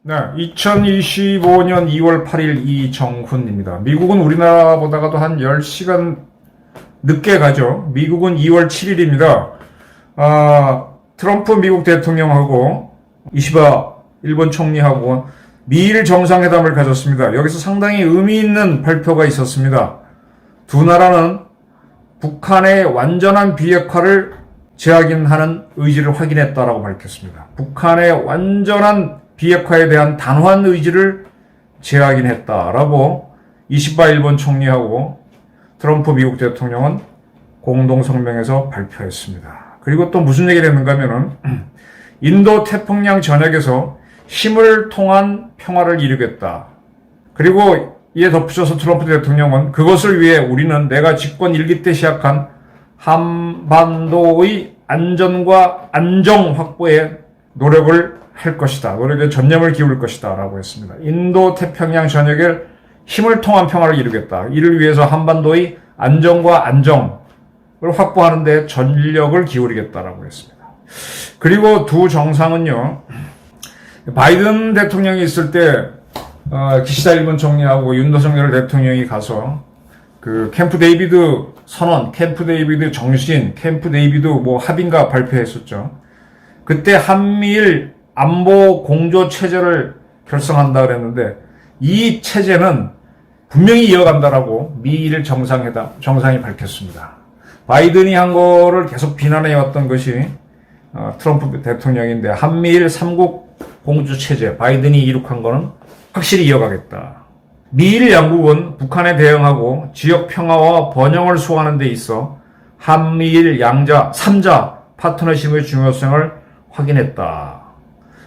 네, 2025년 2월 8일 이정훈입니다. 미국은 우리나라보다가도 한 10시간 늦게 가죠. 미국은 2월 7일입니다. 트럼프 미국 대통령하고 이시바 일본 총리하고 미일 정상회담을 가졌습니다. 여기서 상당히 의미 있는 발표가 있었습니다. 두 나라는 북한의 완전한 비핵화를 재확인하는 의지를 확인했다라고 밝혔습니다. 북한의 완전한 비핵화에 대한 단호한 의지를 재확인했다라고 이시바 일본 총리하고 트럼프 미국 대통령은 공동 성명에서 발표했습니다. 그리고 또 무슨 얘기를 했는가 하면은 인도 태평양 전역에서 힘을 통한 평화를 이루겠다. 그리고 이에 덧붙여서 트럼프 대통령은 그것을 위해 우리는 내가 집권 1기 때 시작한 한반도의 안전과 안정 확보에 노력을 할 것이다. 노력에 전념을 기울일 것이다. 라고 했습니다. 인도 태평양 전역에 힘을 통한 평화를 이루겠다. 이를 위해서 한반도의 안정과 안정을 확보하는 데 전력을 기울이겠다라고 했습니다. 그리고 두 정상은요. 바이든 대통령이 있을 때 기시다 일본 총리하고 윤석열 대통령이 가서 그 캠프 데이비드 선언, 캠프 데이비드 정신, 캠프 데이비드 뭐 합의인가 발표했었죠. 그때 한미일 안보 공조 체제를 결성한다 그랬는데 이 체제는 분명히 이어간다라고 미일 정상이 밝혔습니다. 바이든이 한 거를 계속 비난해왔던 것이 트럼프 대통령인데 한미일 3국 공조 체제 바이든이 이룩한 거는 확실히 이어가겠다. 미일 양국은 북한에 대응하고 지역 평화와 번영을 수호하는 데 있어 한미일 양자 3자 파트너십의 중요성을 확인했다.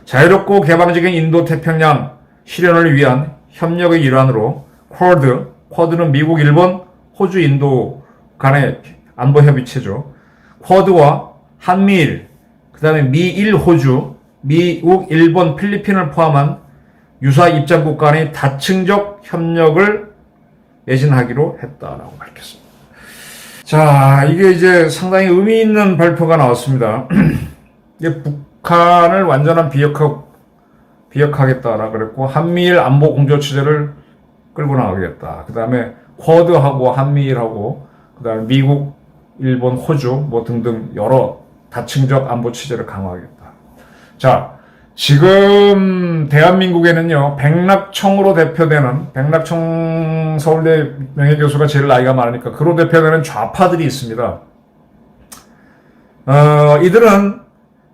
자유롭고 개방적인 인도 태평양 실현을 위한 협력의 일환으로 쿼드는 미국, 일본, 호주, 인도 간의 안보 협의체죠. 쿼드와 한미일, 그 다음에 미일, 호주, 미국, 일본, 필리핀을 포함한 유사 입장국 간의 다층적 협력을 매진하기로 했다라고 밝혔습니다. 자, 이게 이제 상당히 의미 있는 발표가 나왔습니다. 이게 북한을 완전한 비핵화하겠다라고 그랬고, 한미일 안보 공조 체제를 끌고 나가겠다. 그 다음에 쿼드하고 한미일하고, 그 다음에 미국, 일본, 호주, 뭐 등등 여러 다층적 안보 체제를 강화하겠다. 자, 지금 대한민국에는요, 백낙청으로 대표되는, 백낙청 서울대 명예교수가 제일 나이가 많으니까 그로 대표되는 좌파들이 있습니다. 이들은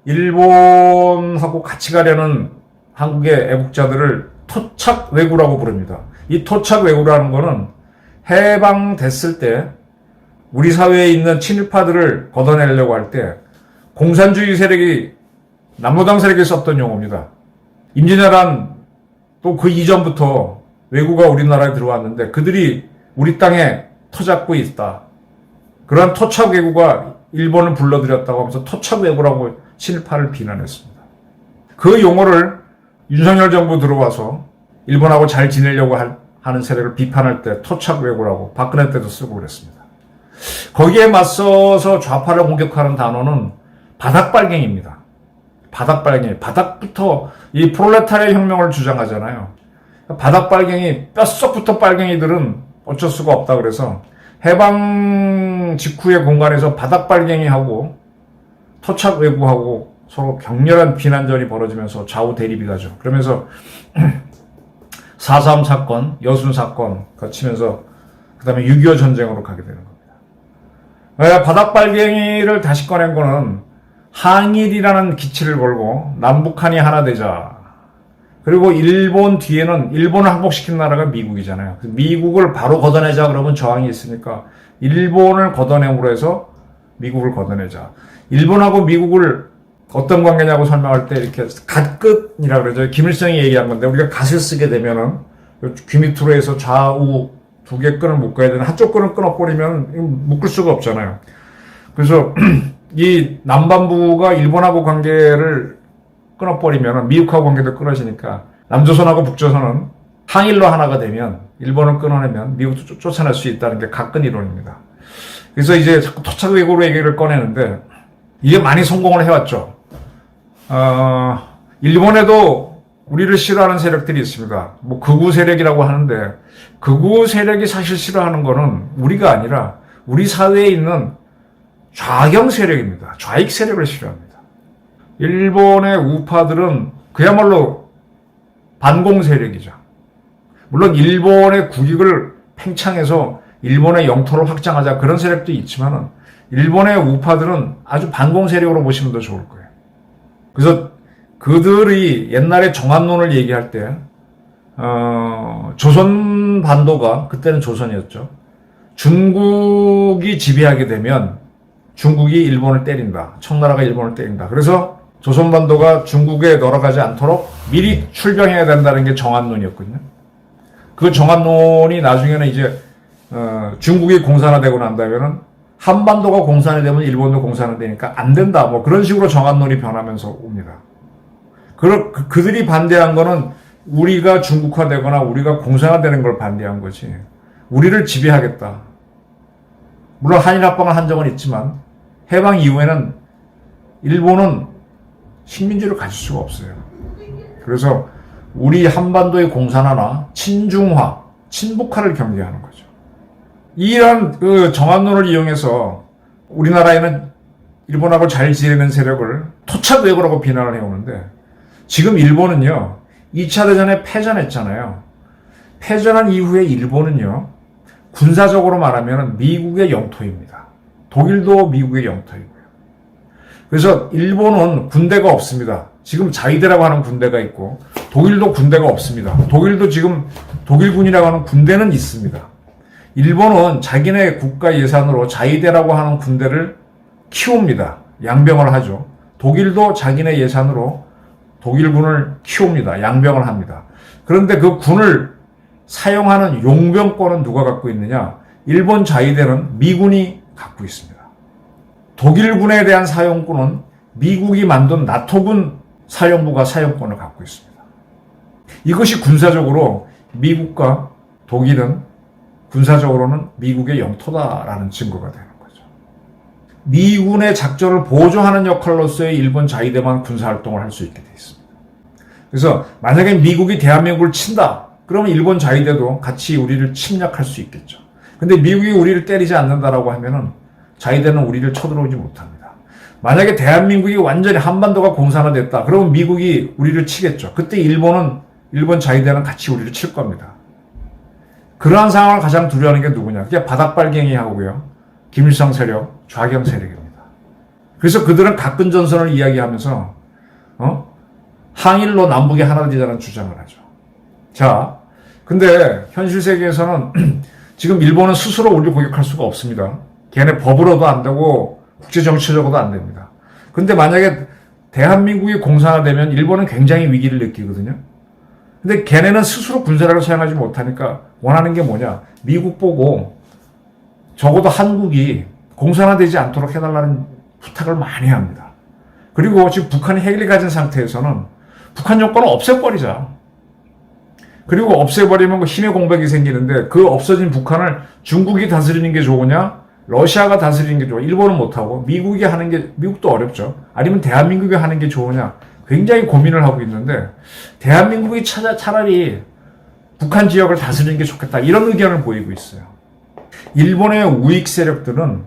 일본하고 같이 가려는 한국의 애국자들을 토착 왜구라고 부릅니다. 이 토착 왜구라는 거는 해방됐을 때 우리 사회에 있는 친일파들을 걷어내려고 할 때 공산주의 세력이 남로당 세력이 썼던 용어입니다. 임진왜란 또 그 이전부터 왜구가 우리나라에 들어왔는데 그들이 우리 땅에 터잡고 있다. 그러한 토착 왜구가 일본을 불러들였다고 하면서 토착 왜구라고 친일파를 비난했습니다. 그 용어를 윤석열 정부 들어와서 일본하고 잘 지내려고 하는 세력을 비판할 때 토착 왜구라고 박근혜 때도 쓰고 그랬습니다. 거기에 맞서서 좌파를 공격하는 단어는 바닥빨갱이입니다. 바닥빨갱이. 바닥부터 이 프롤레타리아 혁명을 주장하잖아요. 바닥빨갱이, 뼛속부터 빨갱이들은 어쩔 수가 없다 그래서 해방 직후의 공간에서 바닥빨갱이하고 토착 왜구하고 서로 격렬한 비난전이 벌어지면서 좌우 대립이 가죠. 그러면서 4.3 사건, 여순 사건 거치면서 그 다음에 6.25 전쟁으로 가게 되는 겁니다. 바닥빨갱이를 다시 꺼낸 거는 항일이라는 기치를 걸고 남북한이 하나 되자. 그리고 일본 뒤에는 일본을 항복시킨 나라가 미국이잖아요. 미국을 바로 걷어내자 그러면 저항이 있으니까 일본을 걷어내므로 해서 미국을 걷어내자. 일본하고 미국을 어떤 관계냐고 설명할 때 이렇게 갓끝이라 그러죠. 김일성이 얘기한 건데 우리가 갓을 쓰게 되면은 귀 밑으로 해서 좌우 두 개 끈을 묶어야 되는 한쪽 끈을 끊어버리면 묶을 수가 없잖아요. 그래서 이 남반부가 일본하고 관계를 끊어버리면 미국하고 관계도 끊어지니까 남조선하고 북조선은 항일로 하나가 되면 일본을 끊어내면 미국도 쫓아낼 수 있다는 게 가끔 이론입니다. 그래서 이제 자꾸 토착 외교로 얘기를 꺼내는데 이게 많이 성공을 해왔죠. 일본에도 우리를 싫어하는 세력들이 있습니다. 뭐 극우 세력이라고 하는데 극우 세력이 사실 싫어하는 거는 우리가 아니라 우리 사회에 있는 좌경 세력입니다. 좌익 세력을 싫어합니다. 일본의 우파들은 그야말로 반공 세력이죠. 물론 일본의 국익을 팽창해서 일본의 영토를 확장하자 그런 세력도 있지만은 일본의 우파들은 아주 반공 세력으로 보시면 더 좋을 거예요. 그래서 그들이 옛날에 정한론을 얘기할 때 조선 반도가 그때는 조선이었죠. 중국이 지배하게 되면 중국이 일본을 때린다. 청나라가 일본을 때린다. 그래서 조선 반도가 중국에 넘어가지 않도록 미리 출병해야 된다는 게 정한론이었거든요. 그 정한론이 나중에는 이제 중국이 공산화되고 난다면은 한반도가 공산화되면 일본도 공산화되니까 안 된다. 뭐 그런 식으로 정한론이 변하면서 옵니다. 그들이 반대한 거는 우리가 중국화되거나 우리가 공산화되는 걸 반대한 거지. 우리를 지배하겠다. 물론 한일합방을 한 적은 있지만 해방 이후에는 일본은 식민지를 가질 수가 없어요. 그래서 우리 한반도의 공산화나 친중화, 친북화를 경계하는 거죠. 이런 그 정한론을 이용해서 우리나라에는 일본하고 잘 지내는 세력을 토착 외교라고 비난을 해오는데 지금 일본은요, 2차 대전에 패전했잖아요. 패전한 이후에 일본은요, 군사적으로 말하면 미국의 영토입니다. 독일도 미국의 영토이고요. 그래서 일본은 군대가 없습니다. 지금 자위대라고 하는 군대가 있고 독일도 군대가 없습니다. 독일도 지금 독일군이라고 하는 군대는 있습니다. 일본은 자기네 국가 예산으로 자위대라고 하는 군대를 키웁니다. 양병을 하죠. 독일도 자기네 예산으로 독일군을 키웁니다. 양병을 합니다. 그런데 그 군을 사용하는 용병권은 누가 갖고 있느냐? 일본 자위대는 미군이 갖고 있습니다. 독일군에 대한 사용권은 미국이 만든 나토군 사령부가 사용권을 갖고 있습니다. 이것이 군사적으로 미국과 독일은 군사적으로는 미국의 영토다라는 증거가 되는 거죠. 미군의 작전을 보조하는 역할로서의 일본 자위대만 군사활동을 할 수 있게 되어 있습니다. 그래서 만약에 미국이 대한민국을 친다. 그러면 일본 자위대도 같이 우리를 침략할 수 있겠죠. 근데 미국이 우리를 때리지 않는다라고 하면은 자위대는 우리를 쳐들어오지 못합니다. 만약에 대한민국이 완전히 한반도가 공산화됐다. 그러면 미국이 우리를 치겠죠. 그때 일본 자위대는 같이 우리를 칠 겁니다. 그러한 상황을 가장 두려워하는 게 누구냐? 그게 바닥발갱이하고요. 김일성 세력, 좌경 세력입니다. 그래서 그들은 가끔 전선을 이야기하면서 항일로 남북이 하나 되자는 주장을 하죠. 자, 근데 현실 세계에서는 지금 일본은 스스로 우리를 공격할 수가 없습니다. 걔네 법으로도 안 되고 국제정치적으로도 안 됩니다. 근데 만약에 대한민국이 공산화되면 일본은 굉장히 위기를 느끼거든요. 근데 걔네는 스스로 군사력을 사용하지 못하니까 원하는 게 뭐냐? 미국 보고 적어도 한국이 공산화되지 않도록 해달라는 부탁을 많이 합니다. 그리고 지금 북한이 핵을 가진 상태에서는 북한 정권을 없애버리자. 그리고 없애버리면 힘의 공백이 생기는데 그 없어진 북한을 중국이 다스리는 게 좋으냐? 러시아가 다스리는 게 좋아. 일본은 못하고 미국이 하는 게 미국도 어렵죠. 아니면 대한민국이 하는 게 좋으냐? 굉장히 고민을 하고 있는데 대한민국이 차라리 북한 지역을 다스리는 게 좋겠다. 이런 의견을 보이고 있어요. 일본의 우익 세력들은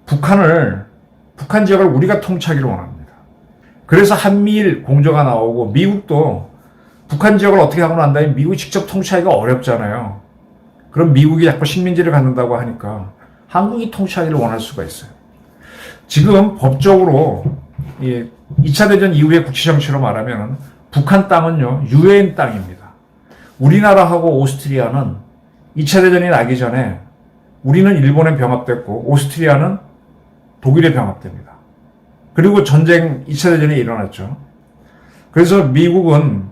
북한 지역을 우리가 통치하기를 원합니다. 그래서 한미일 공조가 나오고 미국도 북한 지역을 어떻게 하고 난 다음에 미국이 직접 통치하기가 어렵잖아요. 그럼 미국이 자꾸 식민지를 갖는다고 하니까 한국이 통치하기를 원할 수가 있어요. 지금 법적으로 2차 대전 이후의 국치정치로 말하면 북한 땅은요, 유엔 땅입니다. 우리나라하고 오스트리아는 2차 대전이 나기 전에 우리는 일본에 병합됐고 오스트리아는 독일에 병합됩니다. 그리고 전쟁 2차 대전이 일어났죠. 그래서 미국은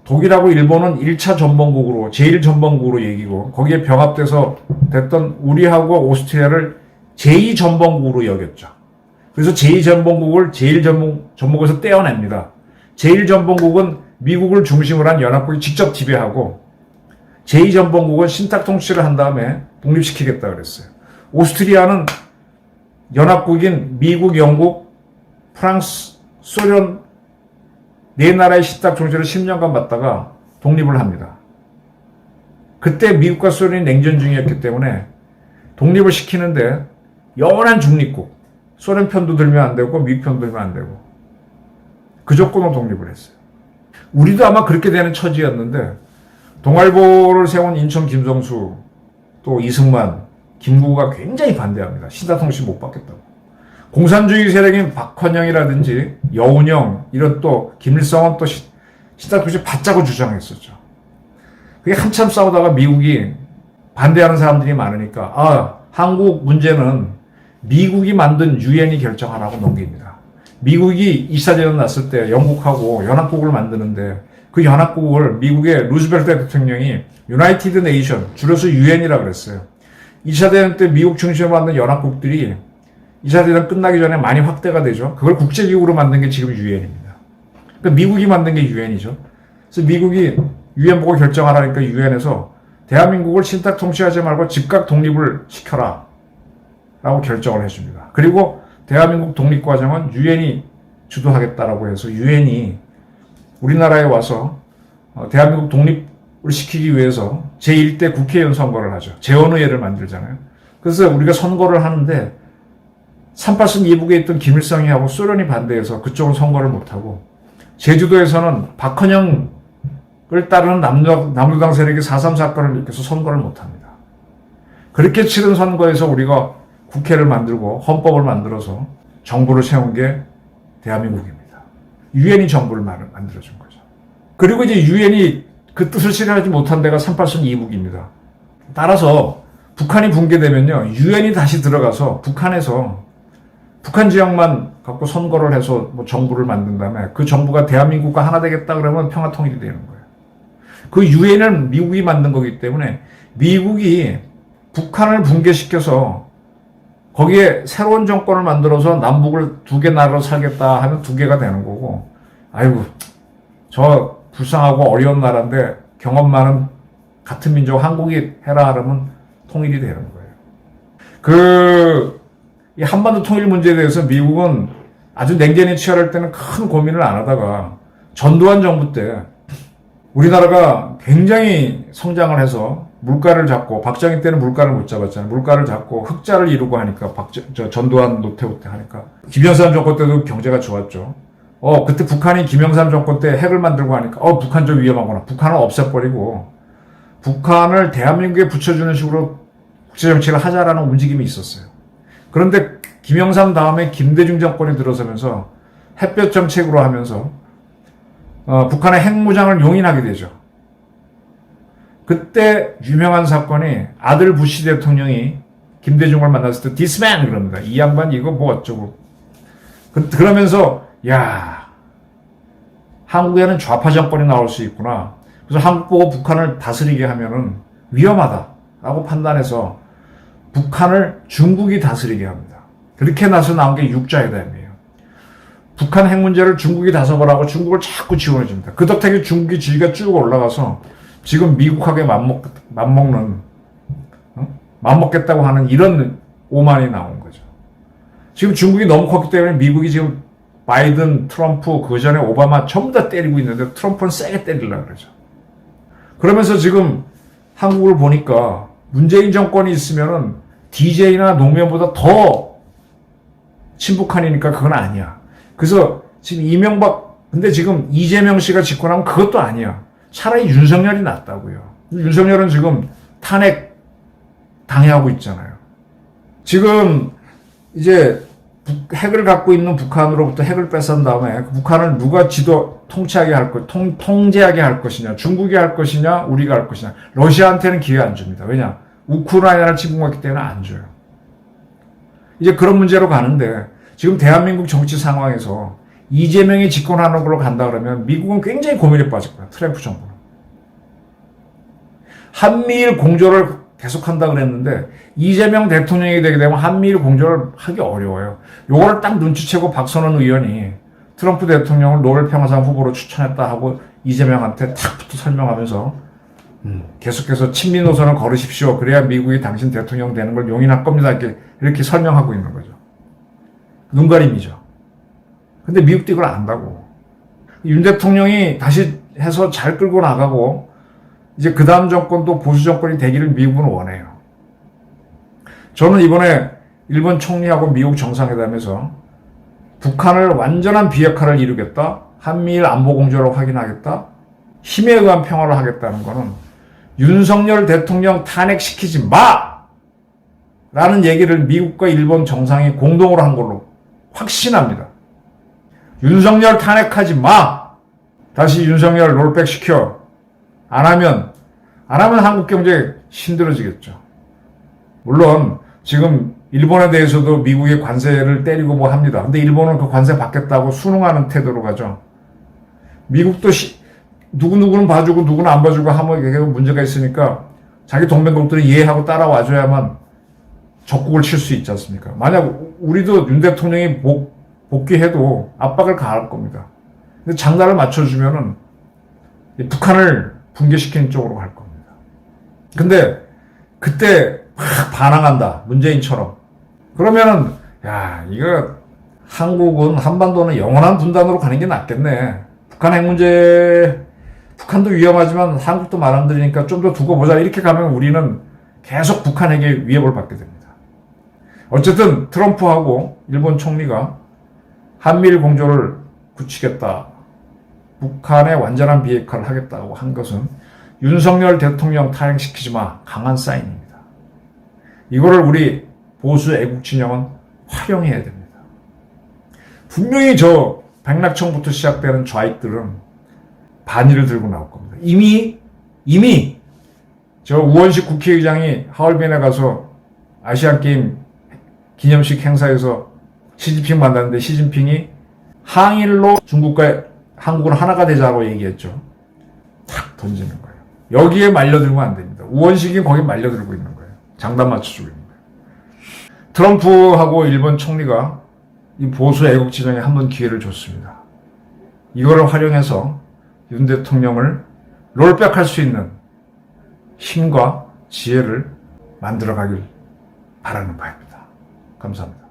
독일하고 일본은 1차 전범국으로 제1전범국으로 얘기고 거기에 병합돼서 됐던 우리하고 오스트리아를 제2전범국으로 여겼죠. 그래서 제2전범국을 제1전범국에서 떼어냅니다. 제1전범국은 미국을 중심으로 한 연합국이 직접 지배하고 제2전범국은 신탁 통치를 한 다음에 독립시키겠다 그랬어요. 오스트리아는 연합국인 미국, 영국, 프랑스, 소련 네 나라의 신탁 통치를 10년간 받다가 독립을 합니다. 그때 미국과 소련이 냉전 중이었기 때문에 독립을 시키는데 영원한 중립국, 소련 편도 들면 안 되고 미국 편도 들면 안 되고 그 조건으로 독립을 했어요. 우리도 아마 그렇게 되는 처지였는데 동아일보를 세운 인천 김성수, 또 이승만, 김구가 굉장히 반대합니다. 신탁통치 못 받겠다고. 공산주의 세력인 박헌영이라든지 여운형 이런 또 김일성은 또 신탁통치 받자고 주장했었죠. 그게 한참 싸우다가 미국이 반대하는 사람들이 많으니까 한국 문제는 미국이 만든 유엔이 결정하라고 넘깁니다. 미국이 2차 대전 났을 때 영국하고 연합국을 만드는데 그 연합국을 미국의 루즈벨트 대통령이 유나이티드 네이션, 줄여서 유엔이라고 그랬어요. 2차 대전 때 미국 중심으로 만든 연합국들이 2차 대전 끝나기 전에 많이 확대가 되죠. 그걸 국제기구로 만든 게 지금 유엔입니다. 그러니까 미국이 만든 게 유엔이죠. 그래서 미국이 유엔 보고 결정하라니까 유엔에서 대한민국을 신탁 통치하지 말고 즉각 독립을 시켜라 라고 결정을 해줍니다. 그리고 대한민국 독립 과정은 유엔이 주도하겠다라고 해서 유엔이 우리나라에 와서 대한민국 독립을 시키기 위해서 제1대 국회의원 선거를 하죠. 재헌의회를 만들잖아요. 그래서 우리가 선거를 하는데 38승 2북에 있던 김일성이 하고 소련이 반대해서 그쪽은 선거를 못하고 제주도에서는 박헌영을 따르는 남로당 세력이 4.3 사건을 일으켜서 선거를 못합니다. 그렇게 치른 선거에서 우리가 국회를 만들고 헌법을 만들어서 정부를 세운 게 대한민국입니다. 유엔이 정부를 만들어준 거죠. 그리고 이제 유엔이 그 뜻을 실현하지 못한 데가 38승 2북입니다. 따라서 북한이 붕괴되면요, 유엔이 다시 들어가서 북한에서 북한 지역만 갖고 선거를 해서 뭐 정부를 만든 다음에 그 정부가 대한민국과 하나 되겠다 그러면 평화 통일이 되는 거예요. 그 유엔은 미국이 만든 거기 때문에 미국이 북한을 붕괴시켜서 거기에 새로운 정권을 만들어서 남북을 두 개 나라로 살겠다 하면 두 개가 되는 거고, 아이고, 저 불쌍하고 어려운 나라인데 경험 많은 같은 민족 한국이 해라 하면 통일이 되는 거예요. 이 한반도 통일 문제에 대해서 미국은 아주 냉전이 치열할 때는 큰 고민을 안 하다가 전두환 정부 때 우리나라가 굉장히 성장을 해서 물가를 잡고, 박정희 때는 물가를 못 잡았잖아요. 물가를 잡고 흑자를 이루고 하니까 전두환 노태우 때 하니까 김영삼 정권 때도 경제가 좋았죠. 그때 북한이 김영삼 정권 때 핵을 만들고 하니까 북한 좀 위험하구나. 북한을 없애버리고 북한을 대한민국에 붙여주는 식으로 국제정치를 하자라는 움직임이 있었어요. 그런데 김영삼 다음에 김대중 정권이 들어서면서 햇볕 정책으로 하면서 북한의 핵무장을 용인하게 되죠. 그때 유명한 사건이 아들 부시 대통령이 김대중을 만났을 때 This man 그럽니다. 이 양반 이거 뭐 어쩌고. 그러면서 한국에는 좌파 정권이 나올 수 있구나. 그래서 한국 보고 북한을 다스리게 하면은 위험하다라고 판단해서 북한을 중국이 다스리게 합니다. 그렇게 나서 나온 게 육자회담이에요. 북한 핵 문제를 중국이 다스리라고 중국을 자꾸 지원해 줍니다. 그 덕택에 중국이 지위가 쭉 올라가서 지금 미국하게 맞먹겠다고 하는 이런 오만이 나온 거죠. 지금 중국이 너무 컸기 때문에 미국이 지금 바이든, 트럼프, 그 전에 오바마 전부 다 때리고 있는데 트럼프는 세게 때리려고 그러죠. 그러면서 지금 한국을 보니까 문재인 정권이 있으면은 DJ나 노무현보다 더 친북한이니까 그건 아니야. 그래서 지금 근데 지금 이재명 씨가 집권하면 그것도 아니야. 차라리 윤석열이 낫다고요. 윤석열은 지금 탄핵 당해하고 있잖아요. 지금 이제 핵을 갖고 있는 북한으로부터 핵을 뺏은 다음에 그 북한을 누가 통치하게 통제하게 할 것이냐, 중국이 할 것이냐, 우리가 할 것이냐. 러시아한테는 기회 안 줍니다. 왜냐? 우크라이나를 침공했기 때문에 안 줘요. 이제 그런 문제로 가는데 지금 대한민국 정치 상황에서 이재명이 집권하는 걸로 간다 그러면 미국은 굉장히 고민에 빠질 거야. 트럼프 정부는. 한미일 공조를 계속한다 그랬는데 이재명 대통령이 되게 되면 한미일 공조를 하기 어려워요. 요거를 딱 눈치채고 박선원 의원이 트럼프 대통령을 노벨 평화상 후보로 추천했다 하고 이재명한테 탁부터 설명하면서 계속해서 친미 노선을 걸으십시오. 그래야 미국이 당신 대통령 되는 걸 용인할 겁니다. 이렇게 설명하고 있는 거죠. 눈가림이죠. 근데 미국도 이걸 안다고. 윤 대통령이 다시 해서 잘 끌고 나가고 이제 그 다음 정권도 보수 정권이 되기를 미국은 원해요. 저는 이번에 일본 총리하고 미국 정상회담에서 북한을 완전한 비핵화를 이루겠다. 한미일 안보 공조를 확인하겠다. 힘에 의한 평화를 하겠다는 거는 윤석열 대통령 탄핵시키지 마! 라는 얘기를 미국과 일본 정상이 공동으로 한 걸로 확신합니다. 윤석열 탄핵하지 마! 다시 윤석열 롤백 시켜. 안 하면 한국 경제 힘들어지겠죠. 물론 지금 일본에 대해서도 미국의 관세를 때리고 뭐 합니다. 근데 일본은 그 관세 받겠다고 순응하는 태도로 가죠. 미국도 누구누구는 봐주고 누구는 안 봐주고 하면 이게 문제가 있으니까 자기 동맹국들이 이해하고 따라와줘야만 적국을 칠 수 있지 않습니까? 만약 우리도 윤 대통령이 복귀해도 압박을 가할 겁니다. 근데 장단을 맞춰주면은 북한을 붕괴시키는 쪽으로 갈 겁니다. 근데 그때 막 반항한다. 문재인처럼. 그러면은 야 이거 한국은 한반도는 영원한 분단으로 가는 게 낫겠네. 북한 핵 문제 북한도 위험하지만 한국도 말아들이니까 좀 더 두고 보자. 이렇게 가면 우리는 계속 북한에게 위협을 받게 됩니다. 어쨌든 트럼프하고 일본 총리가 한미일 공조를 굳히겠다. 북한의 완전한 비핵화를 하겠다고 한 것은 윤석열 대통령 탄핵시키지 마. 강한 사인입니다. 이거를 우리 보수 애국 진영은 활용해야 됩니다. 분명히 저 백낙청부터 시작되는 좌익들은 반의를 들고 나올 겁니다. 이미 저 우원식 국회의장이 하얼빈에 가서 아시안게임 기념식 행사에서 시진핑 만났는데 시진핑이 항일로 중국과 한국은 하나가 되자고 얘기했죠. 탁 던지는 거예요. 여기에 말려들면 안 됩니다. 우원식이 거기 말려들고 있는 거예요. 장단 맞춰주고 있는 거예요. 트럼프하고 일본 총리가 이 보수 애국 진영에 한번 기회를 줬습니다. 이거를 활용해서 윤 대통령을 롤백할 수 있는 힘과 지혜를 만들어가길 바라는 바입니다. 감사합니다.